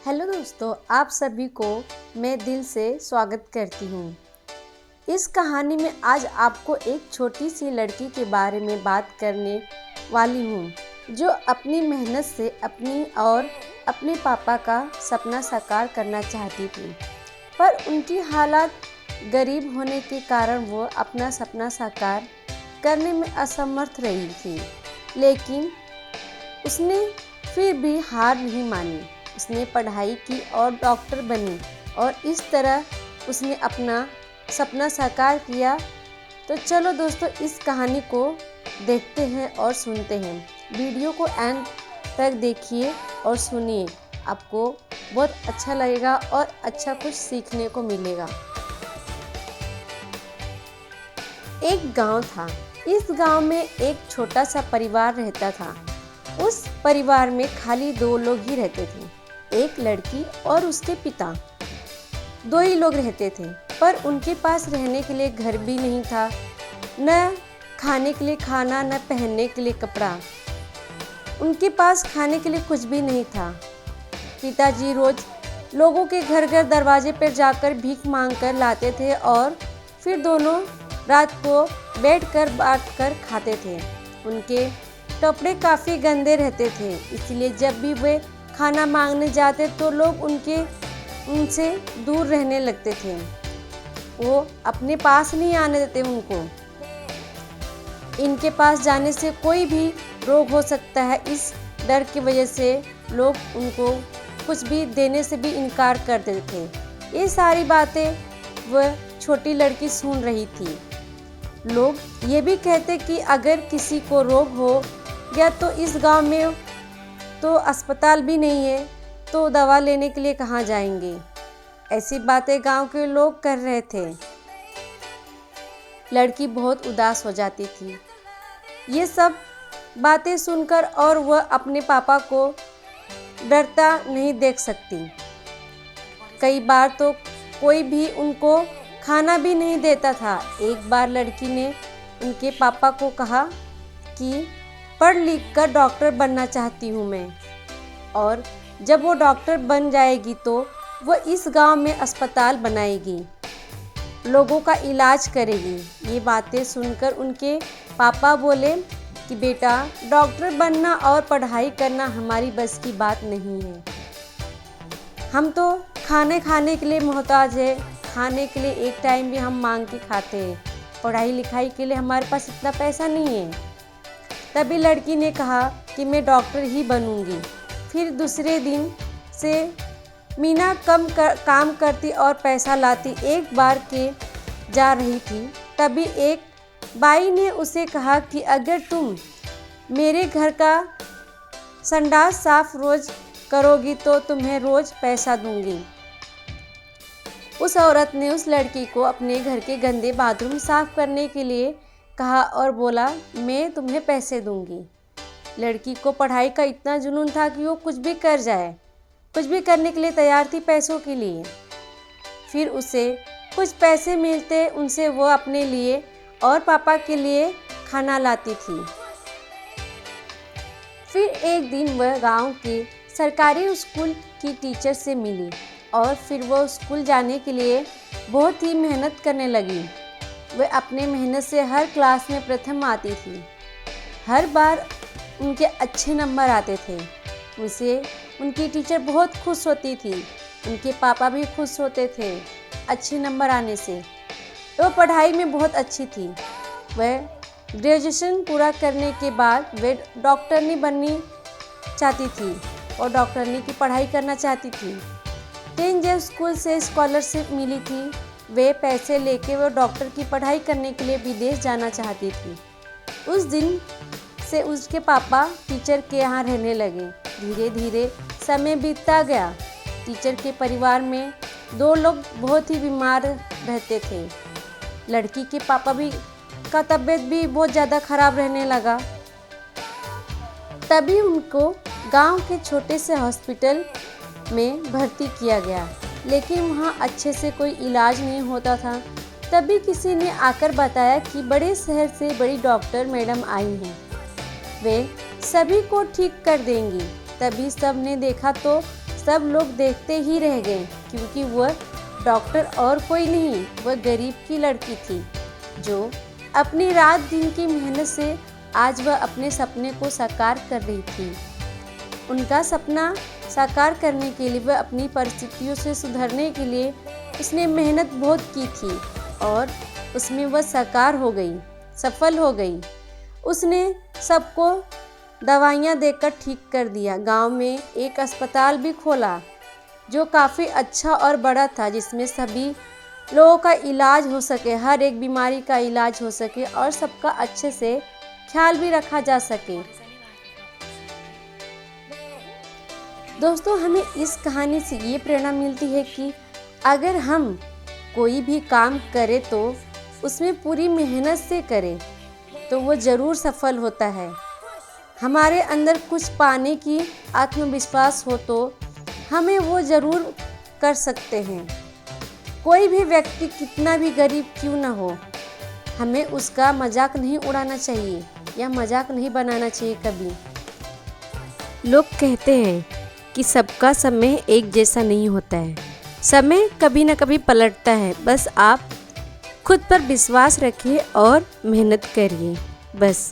Hello दोस्तों, आप सभी को मैं दिल से स्वागत करती हूँ। इस कहानी में आज आपको एक छोटी सी लड़की के बारे में बात करने वाली हूँ, जो अपनी मेहनत से अपनी और अपने पापा का सपना साकार करना चाहती थी, पर उनकी हालात गरीब होने के कारण वो अपना सपना साकार करने में असमर्थ रही थी। लेकिन उसने फिर भी हार नहीं मानी। उसने पढ़ाई की और डॉक्टर बनी और इस तरह उसने अपना सपना साकार किया। तो चलो दोस्तों, इस कहानी को देखते हैं और सुनते हैं। वीडियो को एंड तक देखिए और सुनिए, आपको बहुत अच्छा लगेगा और अच्छा कुछ सीखने को मिलेगा। एक गांव था। इस गांव में एक छोटा सा परिवार रहता था। उस परिवार में खाली 2 लोग ही रहते थे, एक लड़की और उसके पिता। 2 ही लोग रहते थे, पर उनके पास रहने के लिए घर भी नहीं था, न खाने के लिए खाना, न पहनने के लिए कपड़ा। उनके पास खाने के लिए कुछ भी नहीं था। पिताजी रोज लोगों के घर घर दरवाजे पर जाकर भीख मांग कर लाते थे और फिर दोनों रात को बैठकर बांट कर खाते थे। उनके कपड़े काफ़ी गंदे रहते थे, इसलिए जब भी वे खाना मांगने जाते तो लोग उनसे दूर रहने लगते थे। वो अपने पास नहीं आने देते उनको। इनके पास जाने से कोई भी रोग हो सकता है, इस डर की वजह से लोग उनको कुछ भी देने से भी इनकार कर देते थे। ये सारी बातें वह छोटी लड़की सुन रही थी। लोग ये भी कहते कि अगर किसी को रोग हो गया तो इस गांव में तो अस्पताल भी नहीं है, तो दवा लेने के लिए कहाँ जाएंगे। ऐसी बातें गांव के लोग कर रहे थे। लड़की बहुत उदास हो जाती थी ये सब बातें सुनकर, और वह अपने पापा को डरता नहीं देख सकती। कई बार तो कोई भी उनको खाना भी नहीं देता था। एक बार लड़की ने उनके पापा को कहा कि पढ़ लिख कर डॉक्टर बनना चाहती हूँ मैं, और जब वो डॉक्टर बन जाएगी तो वो इस गांव में अस्पताल बनाएगी, लोगों का इलाज करेगी। ये बातें सुनकर उनके पापा बोले कि बेटा, डॉक्टर बनना और पढ़ाई करना हमारी बस की बात नहीं है। हम तो खाने के लिए मोहताज है। खाने के लिए एक टाइम भी हम मांग के खाते हैं। पढ़ाई लिखाई के लिए हमारे पास इतना पैसा नहीं है। तभी लड़की ने कहा कि मैं डॉक्टर ही बनूंगी। फिर दूसरे दिन से मीना काम करती और पैसा लाती। एक बार के जा रही थी, तभी एक बाई ने उसे कहा कि अगर तुम मेरे घर का संडास साफ रोज करोगी तो तुम्हें रोज पैसा दूंगी। उस औरत ने उस लड़की को अपने घर के गंदे बाथरूम साफ करने के लिए कहा और बोला, मैं तुम्हें पैसे दूंगी। लड़की को पढ़ाई का इतना जुनून था कि वो कुछ भी कर जाए, कुछ भी करने के लिए तैयार थी पैसों के लिए। फिर उसे कुछ पैसे मिलते, उनसे वो अपने लिए और पापा के लिए खाना लाती थी। फिर एक दिन वह गांव के सरकारी स्कूल की टीचर से मिली और फिर वो स्कूल जाने के लिए बहुत ही मेहनत करने लगी। वह अपने मेहनत से हर क्लास में प्रथम आती थी। हर बार उनके अच्छे नंबर आते थे। उनसे उनकी टीचर बहुत खुश होती थी। उनके पापा भी खुश होते थे अच्छे नंबर आने से। वो पढ़ाई में बहुत अच्छी थी। वह ग्रेजुएशन पूरा करने के बाद वह डॉक्टरनी बननी चाहती थी और डॉक्टरनी की पढ़ाई करना चाहती थी। 10 जब स्कूल से स्कॉलरशिप मिली थी, वे पैसे लेके वो डॉक्टर की पढ़ाई करने के लिए विदेश जाना चाहती थी। उस दिन से उसके पापा टीचर के यहाँ रहने लगे। धीरे धीरे समय बीतता गया। टीचर के परिवार में 2 लोग बहुत ही बीमार रहते थे। लड़की के पापा का तबीयत भी बहुत ज़्यादा खराब रहने लगा। तभी उनको गांव के छोटे से हॉस्पिटल में भर्ती किया गया, लेकिन वहाँ अच्छे से कोई इलाज नहीं होता था। तभी किसी ने आकर बताया कि बड़े शहर से बड़ी डॉक्टर मैडम आई हैं, वे सभी को ठीक कर देंगी। तभी सब ने देखा तो सब लोग देखते ही रह गए, क्योंकि वह डॉक्टर और कोई नहीं, वह गरीब की लड़की थी जो अपनी रात दिन की मेहनत से आज वह अपने सपने को साकार कर रही थी। उनका सपना साकार करने के लिए, वह अपनी परिस्थितियों से सुधरने के लिए उसने मेहनत बहुत की थी और उसमें वह साकार हो गई, सफल हो गई। उसने सबको दवाइयाँ देकर ठीक कर दिया। गांव में एक अस्पताल भी खोला जो काफ़ी अच्छा और बड़ा था, जिसमें सभी लोगों का इलाज हो सके, हर एक बीमारी का इलाज हो सके और सबका अच्छे से ख्याल भी रखा जा सके। दोस्तों, हमें इस कहानी से ये प्रेरणा मिलती है कि अगर हम कोई भी काम करें तो उसमें पूरी मेहनत से करें तो वो ज़रूर सफल होता है। हमारे अंदर कुछ पाने की आत्मविश्वास हो तो हमें वो ज़रूर कर सकते हैं। कोई भी व्यक्ति कितना भी गरीब क्यों ना हो, हमें उसका मजाक नहीं उड़ाना चाहिए या मजाक नहीं बनाना चाहिए कभी। लोग कहते हैं कि सबका समय एक जैसा नहीं होता है, समय कभी ना कभी पलटता है। बस आप खुद पर विश्वास रखिए और मेहनत करिए, बस।